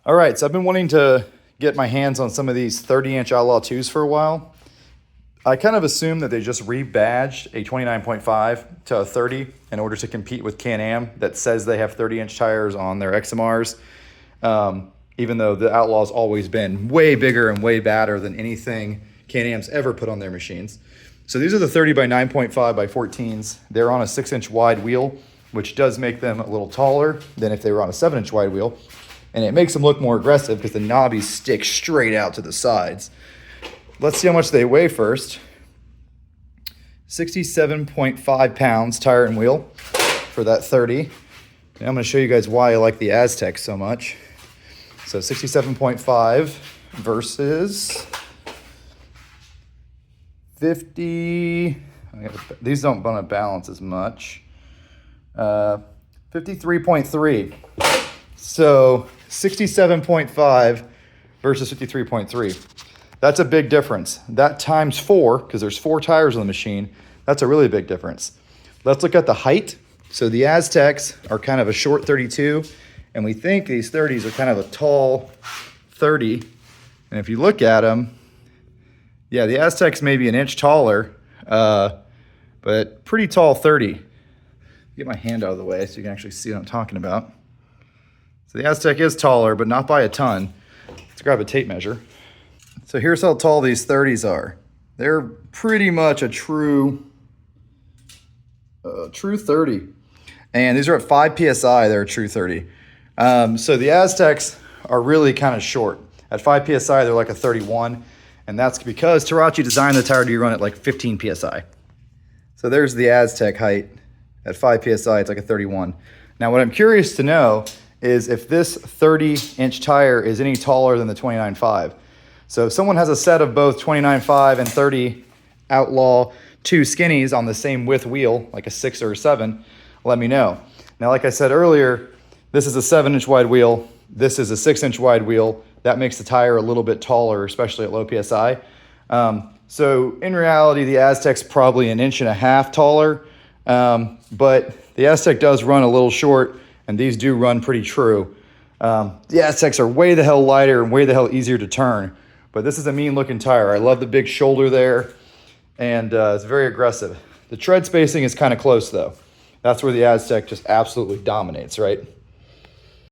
All right, so I've been wanting to get my hands on some of these 30-inch Outlaw 2s for a while. I kind of assume that they just rebadged a 29.5 to a 30 in order to compete with Can-Am that says they have 30-inch tires on their XMRs, even though the Outlaw's always been way bigger and way badder than anything Can-Am's ever put on their machines. So these are the 30 by 9.5 by 14s. They're on a 6-inch wide wheel, which does make them a little taller than if they were on a 7-inch wide wheel. And it makes them look more aggressive because the knobbies stick straight out to the sides. Let's see how much they weigh first. 67.5 pounds tire and wheel for that 30. And I'm going to show you guys why I like the Aztec so much. So 67.5 versus 50. These don't want to balance as much. 53.3. So 67.5 versus 53.3. That's a big difference. That times 4, because there's 4 tires on the machine, that's a really big difference. Let's look at the height. So the Aztecs are kind of a short 32, and we think these 30s are kind of a tall 30. And if you look at them, yeah, the Aztecs may be an inch taller, but pretty tall 30. Get my hand out of the way so you can actually see what I'm talking about. So the Aztec is taller, but not by a ton. Let's grab a tape measure. So here's how tall these 30s are. They're pretty much a true 30. And these are at 5 PSI, they're a true 30. So the Aztecs are really kind of short. At 5 PSI, they're like a 31. And that's because Tarachi designed the tire to run at like 15 PSI. So there's the Aztec height. At 5 PSI, it's like a 31. Now what I'm curious to know is if this 30-inch tire is any taller than the 29.5. So if someone has a set of both 29.5 and 30 Outlaw 2 skinnies on the same width wheel, like a 6 or a 7, let me know. Now, like I said earlier, this is a 7-inch wide wheel. This is a 6-inch wide wheel. That makes the tire a little bit taller, especially at low PSI. So in reality, the Aztec's probably an inch and a half taller, but the Aztec does run a little short, and these do run pretty true. The Aztecs are way the hell lighter and way the hell easier to turn. But this is a mean looking tire. I love the big shoulder there, and it's very aggressive. The tread spacing is kind of close though. That's where the Aztec just absolutely dominates, right?